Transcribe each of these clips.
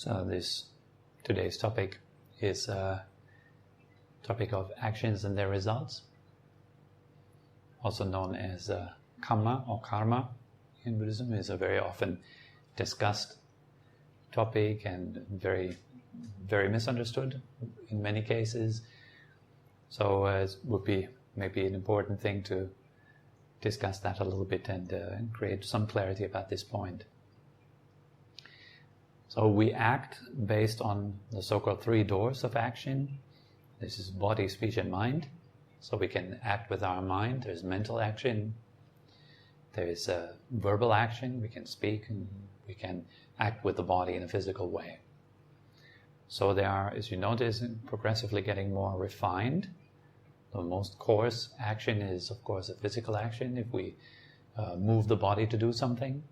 So today's topic is topic of actions and their results, also known as kamma or karma in Buddhism. Is a very often discussed topic and very, very misunderstood in many cases. So it would be maybe an important thing to discuss that a little bit and create some clarity about this point. So we act based on the so-called 3 doors of action. This is body, speech, and mind. So we can act with our mind. There's mental action. There is a verbal action. We can speak and we can act with the body in a physical way. So they are, as you notice, progressively getting more refined. The most coarse action is, of course, a physical action. If we move the body to do something.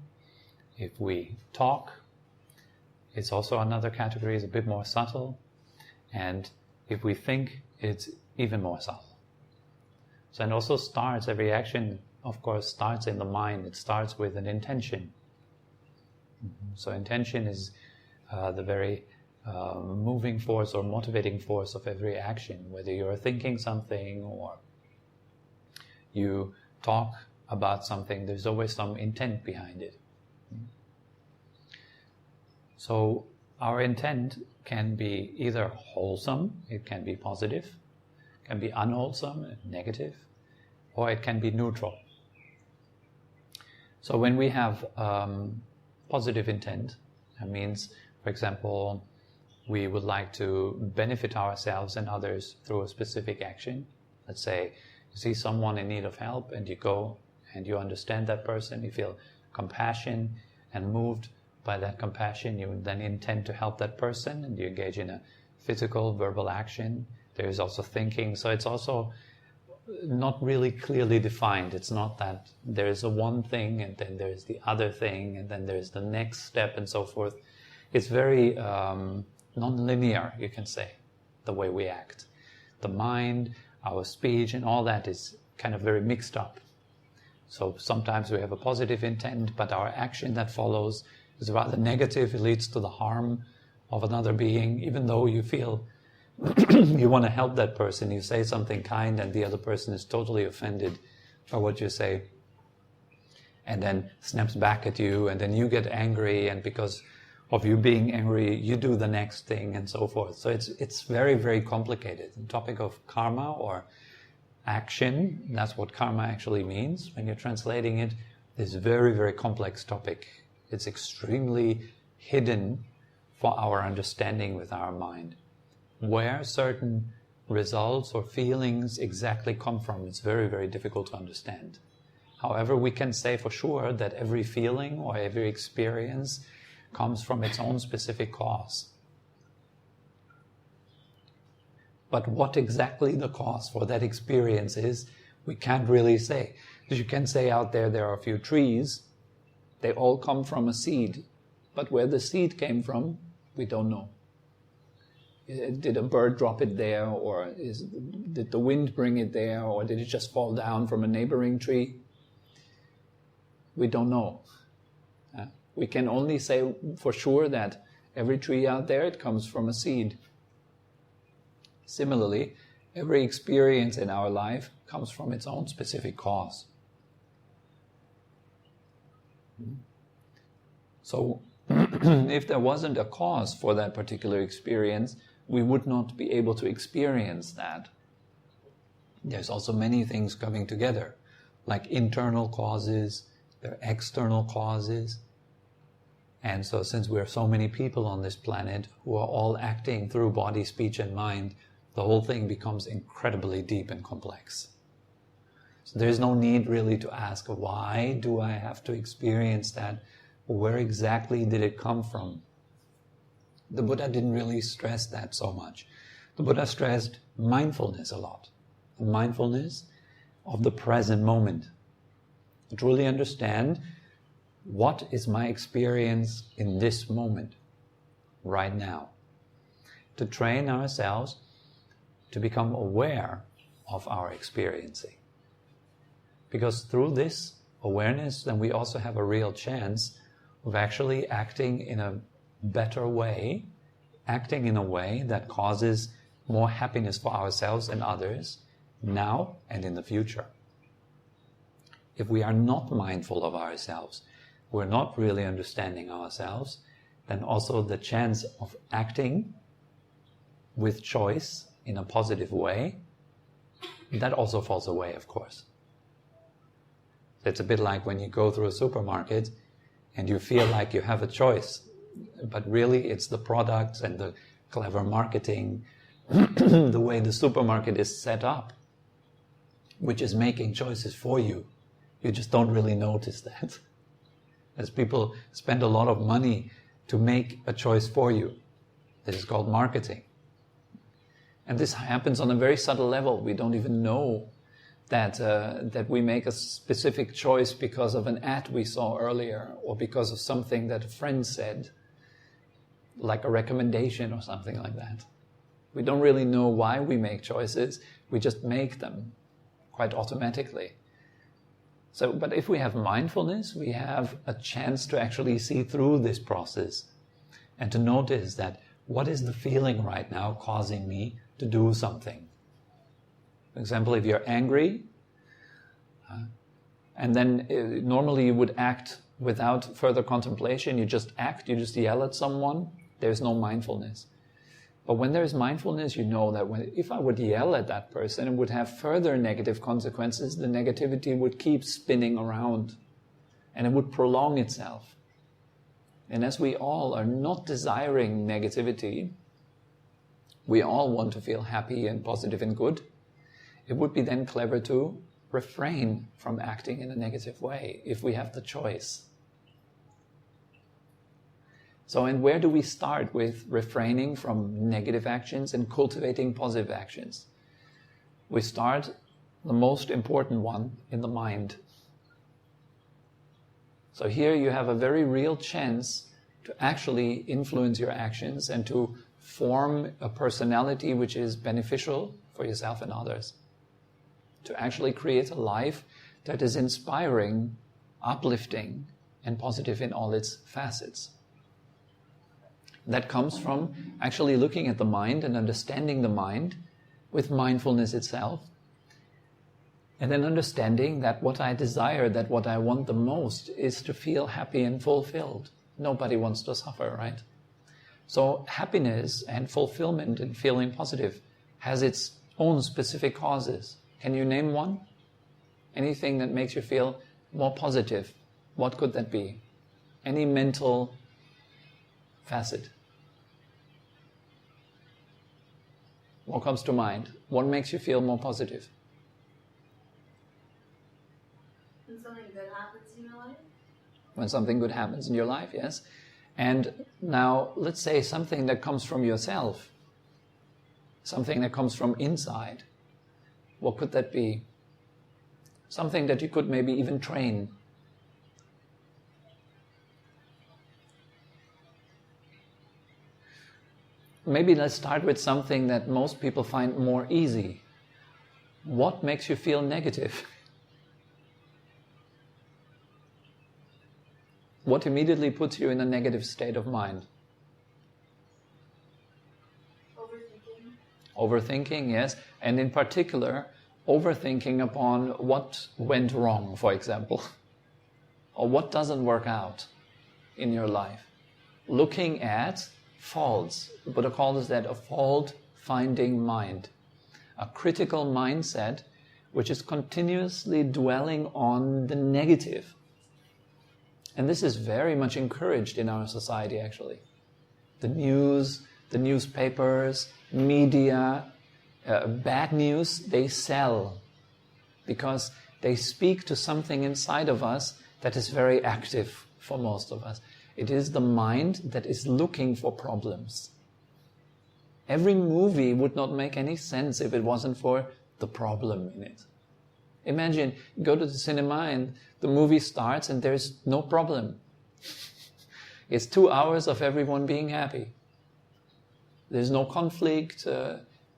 If we talk, it's also another category, it's a bit more subtle. And if we think, it's even more subtle. So it also starts, every action, of course, starts in the mind. It starts with an intention. So intention is the very moving force or motivating force of every action. Whether you're thinking something or you talk about something, there's always some intent behind it. So our intent can be either wholesome, it can be positive, can be unwholesome, negative, or it can be neutral. So when we have positive intent, that means, for example, we would like to benefit ourselves and others through a specific action. Let's say you see someone in need of help and you go and you understand that person, you feel compassion and moved by that compassion, you then intend to help that person and you engage in a physical, verbal action. There is also thinking, so it's also not really clearly defined. It's not that there is a one thing and then there's the other thing and then there's the next step and so forth. It's very non-linear, you can say, the way we act. The mind, our speech and all that is kind of very mixed up. So sometimes we have a positive intent, but our action that follows is rather negative. It leads to the harm of another being, even though you feel you want to help that person. You say something kind and the other person is totally offended by what you say and then snaps back at you and then you get angry, and because of you being angry you do the next thing and so forth. So it's very, very complicated. The topic of karma or action, that's what karma actually means when you're translating it, is a very, very complex topic. It's extremely hidden for our understanding with our mind. Where certain results or feelings exactly come from, it's very, very difficult to understand. However, we can say for sure that every feeling or every experience comes from its own specific cause. But what exactly the cause for that experience is, we can't really say. Because you can say out there are a few trees, they all come from a seed, but where the seed came from, we don't know. Did a bird drop it there, or did the wind bring it there, or did it just fall down from a neighboring tree? We don't know. We can only say for sure that every tree out there, it comes from a seed. Similarly, every experience in our life comes from its own specific cause. So if there wasn't a cause for that particular experience, we would not be able to experience that. There's also many things coming together, like internal causes, there are external causes. And so since we're so many people on this planet who are all acting through body, speech and mind, the whole thing becomes incredibly deep and complex. So there's no need really to ask, why do I have to experience that? Where exactly did it come from? The Buddha didn't really stress that so much. The Buddha stressed mindfulness a lot. Mindfulness of the present moment. To truly understand, what is my experience in this moment, right now? To train ourselves to become aware of our experiencing. Because through this awareness, then we also have a real chance of actually acting in a better way, acting in a way that causes more happiness for ourselves and others now and in the future. If we are not mindful of ourselves, we're not really understanding ourselves, then also the chance of acting with choice in a positive way, that also falls away, of course. It's a bit like when you go through a supermarket and you feel like you have a choice, but really it's the products and the clever marketing, the way the supermarket is set up, which is making choices for you. You just don't really notice that. As people spend a lot of money to make a choice for you. This is called marketing. And this happens on a very subtle level. We don't even know that we make a specific choice because of an ad we saw earlier, or because of something that a friend said, like a recommendation or something like that. We don't really know why we make choices. We just make them quite automatically. So, but if we have mindfulness, we have a chance to actually see through this process and to notice that what is the feeling right now causing me to do something. For example, if you're angry, and then normally you would act without further contemplation, you just act, you just yell at someone, there's no mindfulness. But when there is mindfulness, you know that if I would yell at that person, it would have further negative consequences. The negativity would keep spinning around and it would prolong itself. And as we all are not desiring negativity, we all want to feel happy and positive and good, it would be then clever to refrain from acting in a negative way if we have the choice. So, and where do we start with refraining from negative actions and cultivating positive actions? We start, the most important one, in the mind. So here you have a very real chance to actually influence your actions and to form a personality which is beneficial for yourself and others. To actually create a life that is inspiring, uplifting, and positive in all its facets. That comes from actually looking at the mind and understanding the mind with mindfulness itself. And then understanding that what I desire, that what I want the most is to feel happy and fulfilled. Nobody wants to suffer, right? So happiness and fulfillment and feeling positive has its own specific causes. Can you name one? Anything that makes you feel more positive? What could that be? Any mental facet? What comes to mind? What makes you feel more positive? When something good happens in your life. When something good happens in your life, yes. And now, let's say something that comes from yourself. Something that comes from inside. What could that be? Something that you could maybe even train. Maybe let's start with something that most people find more easy. What makes you feel negative? What immediately puts you in a negative state of mind? Overthinking. Overthinking, yes. And in particular, overthinking upon what went wrong, for example. Or what doesn't work out in your life. Looking at faults. Buddha calls that a fault-finding mind. A critical mindset which is continuously dwelling on the negative. And this is very much encouraged in our society, actually. The news, the newspapers, media, bad news, they sell because they speak to something inside of us that is very active for most of us. It is the mind that is looking for problems. Every movie would not make any sense if it wasn't for the problem in it. Imagine, you go to the cinema and the movie starts and there's no problem. It's 2 hours of everyone being happy. There's no conflict,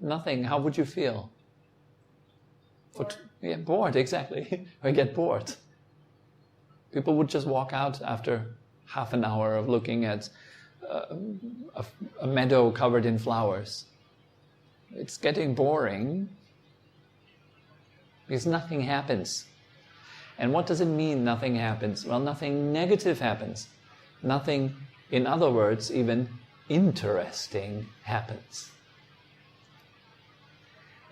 nothing. How would you feel? Bored. Bored, exactly. I get bored. People would just walk out after half an hour of looking at a meadow covered in flowers. It's getting boring because nothing happens. And what does it mean, nothing happens? Well, nothing negative happens. Nothing, in other words, even interesting happens.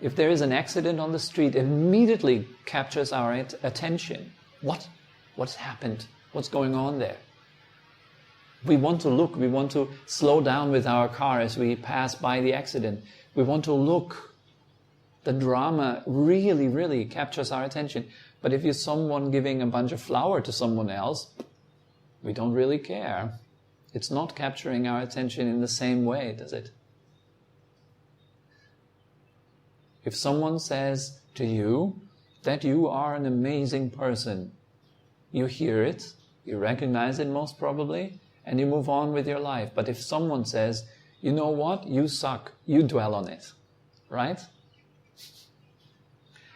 If there is an accident on the street, it immediately captures our attention. What's happened? What's going on there? We want to look, we want to slow down with our car as we pass by the accident. We want to look. The drama really, really captures our attention. But if you're someone giving a bunch of flour to someone else, we don't really care. It's not capturing our attention in the same way, does it? If someone says to you that you are an amazing person, you hear it, you recognize it most probably, and you move on with your life. But if someone says, you know what, you suck, you dwell on it, right?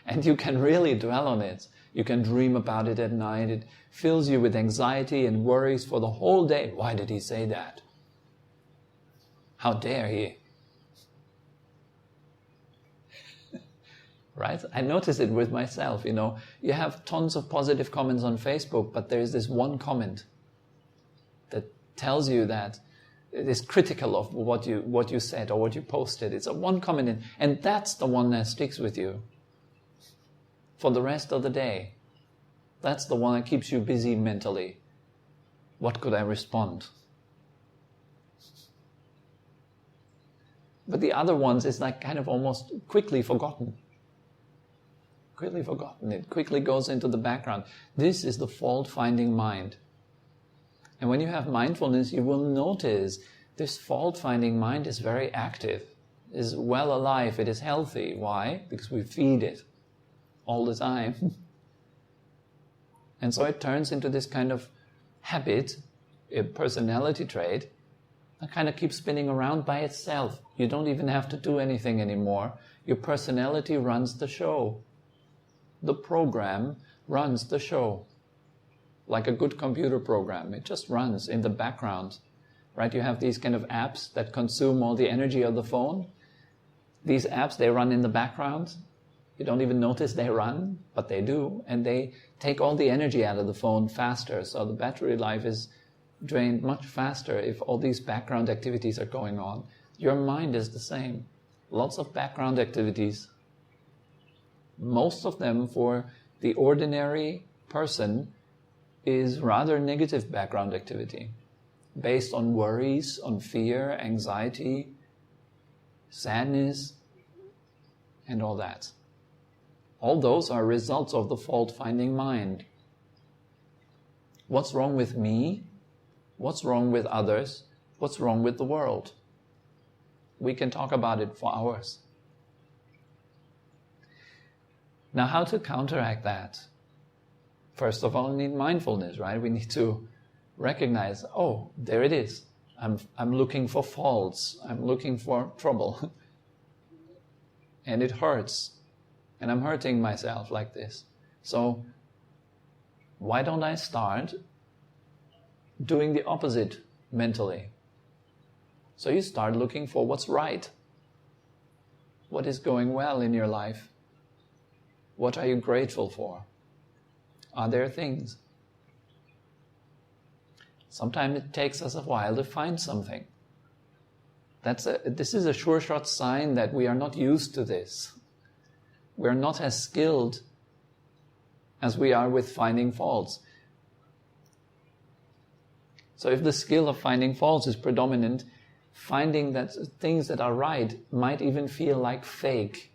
And you can really dwell on it. You can dream about it at night. It fills you with anxiety and worries for the whole day. Why did he say that? How dare he? Right? I notice it with myself, You have tons of positive comments on Facebook, but there is this one comment that tells you that it is critical of what you said or what you posted. It's a one comment, and that's the one that sticks with you for the rest of the day. That's the one that keeps you busy mentally. What could I respond? But the other ones is like kind of almost quickly forgotten. It quickly goes into the background. This is the fault-finding mind. And when you have mindfulness, you will notice this fault-finding mind is very active, is well alive, it is healthy. Why? Because we feed it all the time. And so it turns into this kind of habit, a personality trait, that kind of keeps spinning around by itself. You don't even have to do anything anymore. Your personality runs the show. The program runs the show. Like a good computer program. It just runs in the background. Right? You have these kind of apps that consume all the energy of the phone. These apps, they run in the background. You don't even notice they run, but they do. And they take all the energy out of the phone faster. So the battery life is drained much faster if all these background activities are going on. Your mind is the same. Lots of background activities. Most of them for the ordinary person is rather negative background activity, based on worries, on fear, anxiety, sadness, and all that. All those are results of the fault-finding mind. What's wrong with me? What's wrong with others? What's wrong with the world? We can talk about it for hours. Now, how to counteract that? First of all, we need mindfulness, right? We need to recognize, oh, there it is. I'm looking for faults. I'm looking for trouble. And it hurts. And I'm hurting myself like this. So, why don't I start doing the opposite mentally? So you start looking for what's right. What is going well in your life? What are you grateful for? Are there things? Sometimes it takes us a while to find something. This is a sure shot sign that we are not used to this. We are not as skilled as we are with finding faults. So if the skill of finding faults is predominant, finding that things that are right might even feel like fake.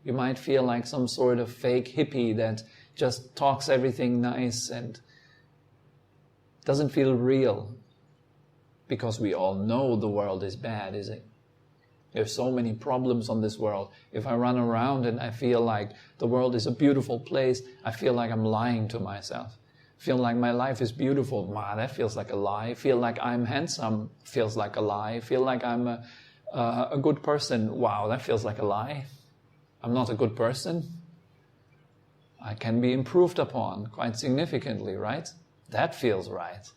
You might feel like some sort of fake hippie that just talks everything nice and doesn't feel real. Because we all know the world is bad, is it? There's so many problems on this world. If I run around and I feel like the world is a beautiful place, I feel like I'm lying to myself. Feel like my life is beautiful. That feels like a lie. Feel like I'm handsome. Feels like a lie. Feel like I'm a good person. Wow, that feels like a lie. I'm not a good person. I can be improved upon quite significantly, right? That feels right.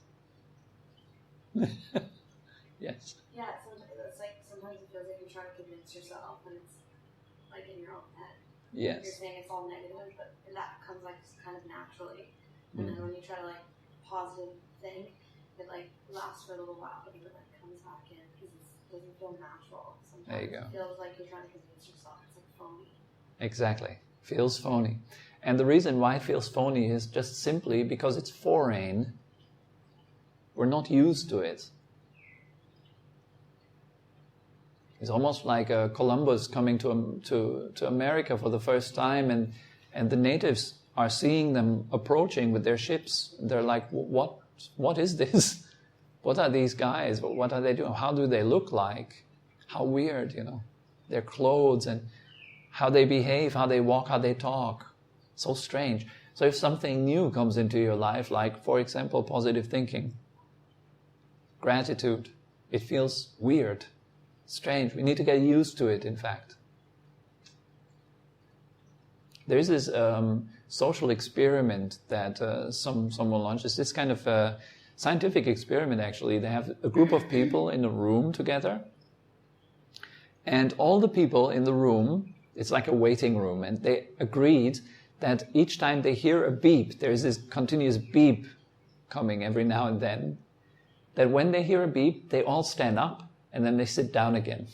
Yes. Yeah, it's like sometimes it feels like you're trying to convince yourself, and it's like in your own head. Yes. You're saying it's all negative, but that comes like kind of naturally. And then when you try to like positive think, it like lasts for a little while, but then it like comes back in because it doesn't feel natural. Sometimes There you go. it feels like you're trying to convince yourself. It's like phony. Exactly. Feels phony. And the reason why it feels phony is just simply because it's foreign. We're not used to it. It's almost like Columbus coming to America for the first time, and the natives are seeing them approaching with their ships. They're like, what is this? What are these guys? What are they doing? How do they look like? How weird, their clothes and how they behave, how they walk, how they talk. So strange. So if something new comes into your life, like, for example, positive thinking, gratitude, it feels weird, strange. We need to get used to it, in fact. There is this social experiment that someone launches. This kind of scientific experiment, actually. They have a group of people in a room together, and all the people in the room, it's like a waiting room, and they agreed that each time they hear a beep, there is this continuous beep coming every now and then, that when they hear a beep, they all stand up, and then they sit down again.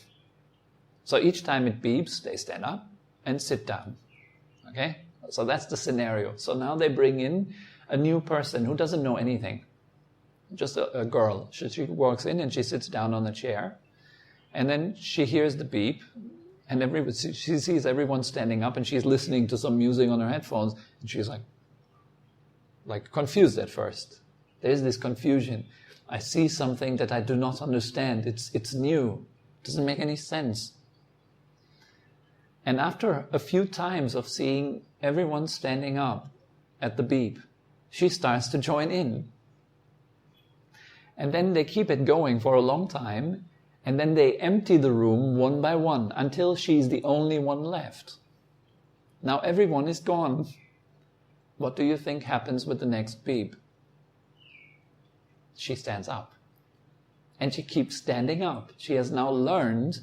So each time it beeps, they stand up and sit down. Okay? So that's the scenario. So now they bring in a new person who doesn't know anything. Just a girl. She walks in and she sits down on a chair. And then she hears the beep. And she sees everyone standing up, and she's listening to some music on her headphones. And she's like confused at first. There's this confusion. I see something that I do not understand. It's new. It doesn't make any sense. And after a few times of seeing everyone standing up at the beep, she starts to join in. And then they keep it going for a long time, and then they empty the room one by one until she's the only one left. Now everyone is gone. What do you think happens with the next beep? She stands up. And she keeps standing up. She has now learned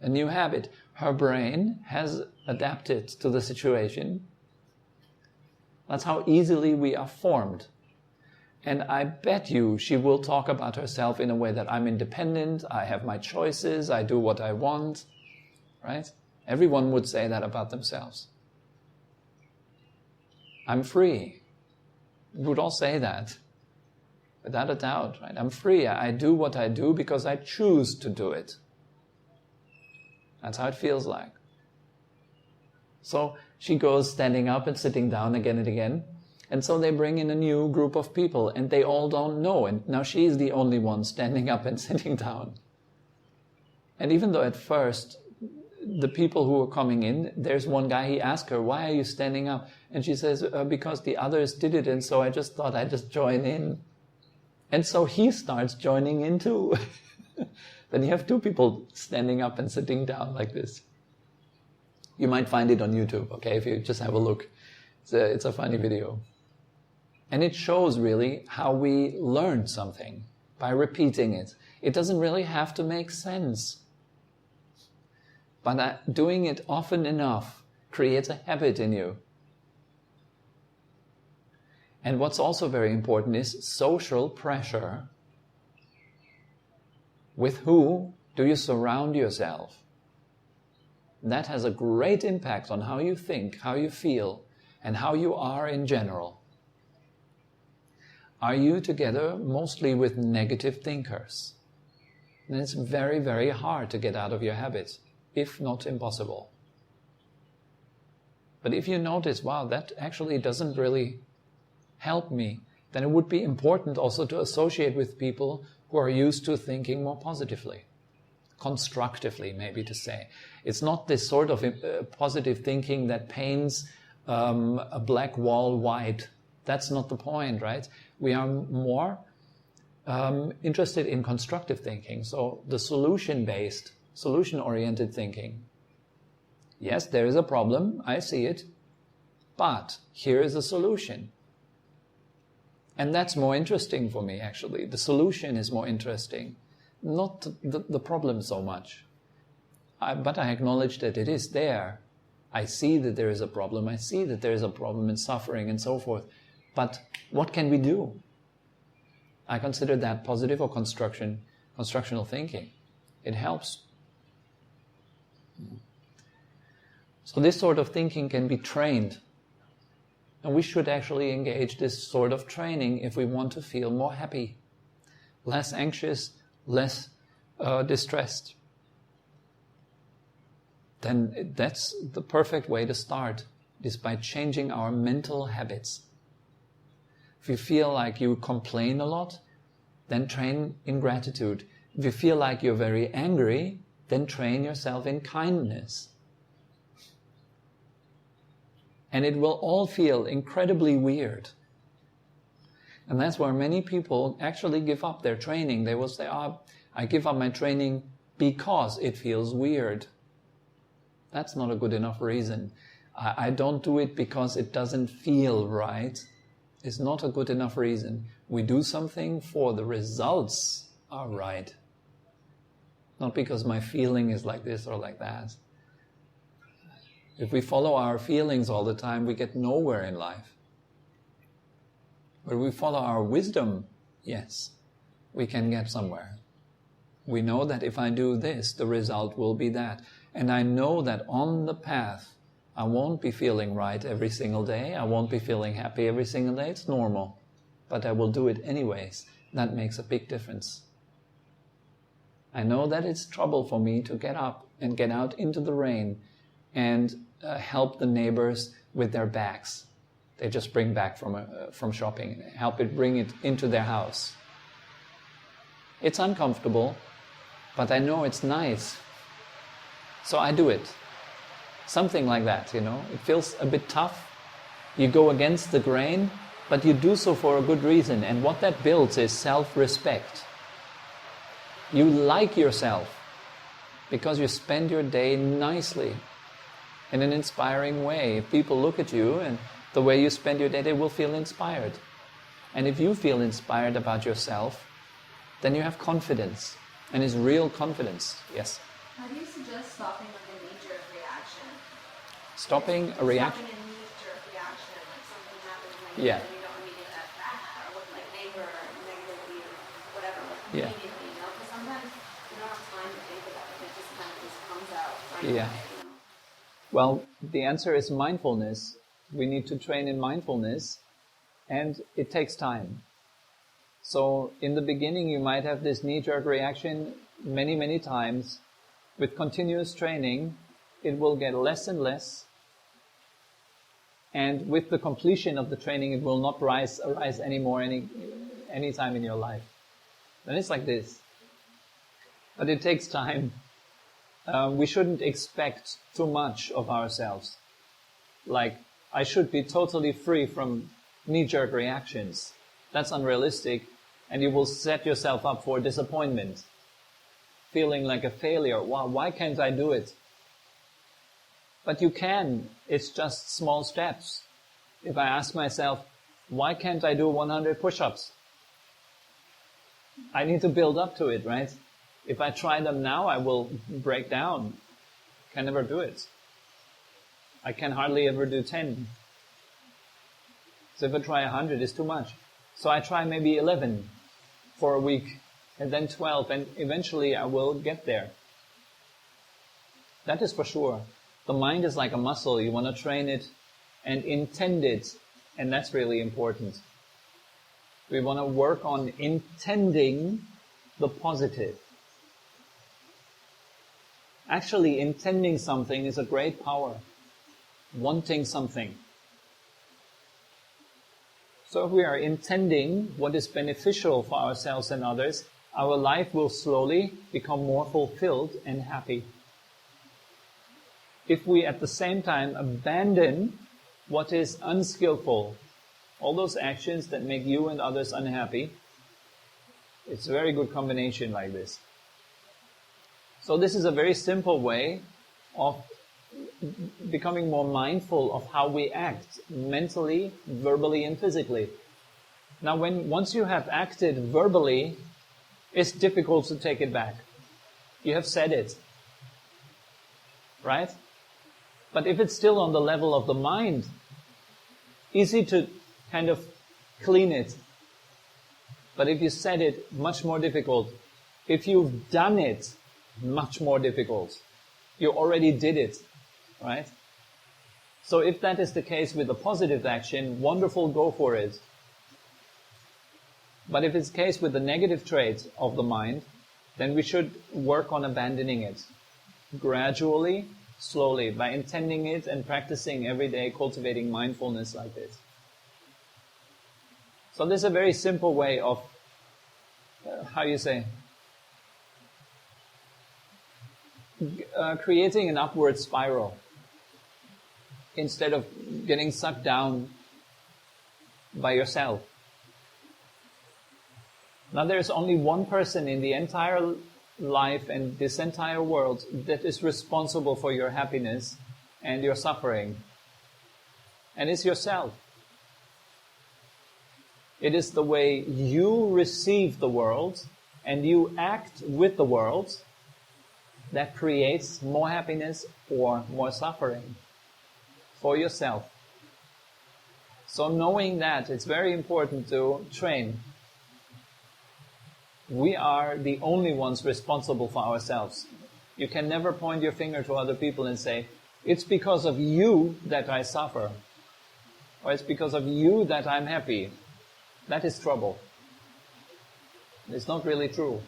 a new habit. Her brain has adapted to the situation. That's how easily we are formed. And I bet you she will talk about herself in a way that I'm independent, I have my choices, I do what I want, right? Everyone would say that about themselves. I'm free. We would all say that, without a doubt, right? I'm free. I do what I do because I choose to do it. That's how it feels like. So she goes standing up and sitting down again and again. And so they bring in a new group of people, and they all don't know. And now she's the only one standing up and sitting down. And even though at first, the people who are coming in, there's one guy, he asked her, why are you standing up? And she says, because the others did it, and so I just thought I'd just join in. And so he starts joining in too. Then you have two people standing up and sitting down like this. You might find it on YouTube, okay, if you just have a look. It's a funny video. And it shows really how we learn something by repeating it. It doesn't really have to make sense. But doing it often enough creates a habit in you. And what's also very important is social pressure. With who do you surround yourself? That has a great impact on how you think, how you feel, and how you are in general. Are you together mostly with negative thinkers? Then it's very, very hard to get out of your habit, if not impossible. But if you notice, wow, that actually doesn't really help me, then it would be important also to associate with people who are used to thinking more positively, constructively, maybe to say. It's not this sort of positive thinking that paints a black wall white. That's not the point, right? We are more interested in constructive thinking, so the solution-based, solution-oriented thinking. Yes, there is a problem, I see it, but here is a solution. And that's more interesting for me, actually. The solution is more interesting not the problem so much. But I acknowledge that it is there. I see that there is a problem. I see that there is a problem in suffering and so forth. But what can we do? I consider that positive or constructional thinking. It helps. So this sort of thinking can be trained. And we should actually engage this sort of training if we want to feel more happy, less anxious, less distressed. Then that's the perfect way to start, is by changing our mental habits. If you feel like you complain a lot, then train in gratitude. If you feel like you're very angry, then train yourself in kindness. And it will all feel incredibly weird. And that's where many people actually give up their training. They will say, I give up my training because it feels weird. That's not a good enough reason. I don't do it because it doesn't feel right. It's not a good enough reason. We do something for the results are right. Not because my feeling is like this or like that. If we follow our feelings all the time, we get nowhere in life. But if we follow our wisdom, yes, we can get somewhere. We know that if I do this, the result will be that. And I know that on the path, I won't be feeling right every single day. I won't be feeling happy every single day. It's normal. But I will do it anyways. That makes a big difference. I know that it's trouble for me to get up and get out into the rain and help the neighbors with their bags. They just bring back from shopping. Help it bring it into their house. It's uncomfortable, but I know it's nice. So I do it. Something like that, It feels a bit tough. You go against the grain, but you do so for a good reason. And what that builds is self-respect. You like yourself because you spend your day nicely, in an inspiring way. If people look at you and the way you spend your day, they will feel inspired. And if you feel inspired about yourself, then you have confidence. And it's real confidence. Yes? How do you suggest stopping like a knee-jerk reaction? Stopping a reaction? Stopping a knee-jerk reaction, like something happens, like yeah. you don't immediately get that, or with like anger or negativity or whatever, like yeah. immediately, because sometimes you don't have time to think about it, it just kind of just comes out. Yeah. Well, the answer is mindfulness. We need to train in mindfulness, and it takes time. So in the beginning you might have this knee-jerk reaction many, many times. With continuous training, it will get less and less. And with the completion of the training, it will not arise anymore any time in your life. Then it's like this. But it takes time. We shouldn't expect too much of ourselves. Like, I should be totally free from knee-jerk reactions. That's unrealistic, and you will set yourself up for disappointment. Feeling like a failure. Wow, why can't I do it? But you can. It's just small steps. If I ask myself, why can't I do 100 push-ups? I need to build up to it, right? If I try them now, I will break down. Can never do it. I can hardly ever do 10. So if I try 100, it's too much. So I try maybe 11 for a week, and then 12, and eventually I will get there. That is for sure. The mind is like a muscle. You want to train it and intend it, and that's really important. We want to work on intending the positive. Actually, intending something is a great power. Wanting something. So if we are intending what is beneficial for ourselves and others, our life will slowly become more fulfilled and happy. If we at the same time abandon what is unskillful, all those actions that make you and others unhappy, it's a very good combination like this. So this is a very simple way of becoming more mindful of how we act mentally, verbally, and physically. Now, once you have acted verbally it's difficult to take it back. You have said it. Right? But if it's still on the level of the mind, easy to kind of clean it. But if you said it, much more difficult. If you've done it, much more difficult. You already did it, right? So if that is the case with the positive action, wonderful, go for it. But if it's the case with the negative trait of the mind, then we should work on abandoning it. Gradually, slowly, by intending it and practicing every day, cultivating mindfulness like this. So this is a very simple way of, creating an upward spiral instead of getting sucked down by yourself. Now there's only one person in the entire life and this entire world that is responsible for your happiness and your suffering. And it's yourself. It is the way you receive the world and you act with the world that creates more happiness or more suffering for yourself. So knowing that, it's very important to train. We are the only ones responsible for ourselves. You can never point your finger to other people and say, it's because of you that I suffer, or it's because of you that I'm happy. That is trouble. It's not really true.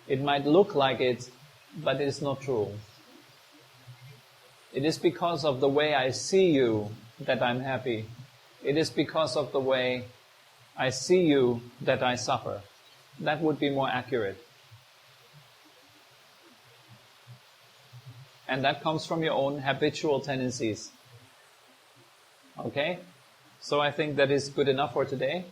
It might look like it, but it is not true. It is because of the way I see you that I'm happy. It is because of the way I see you that I suffer. That would be more accurate. And that comes from your own habitual tendencies. Okay? So I think that is good enough for today.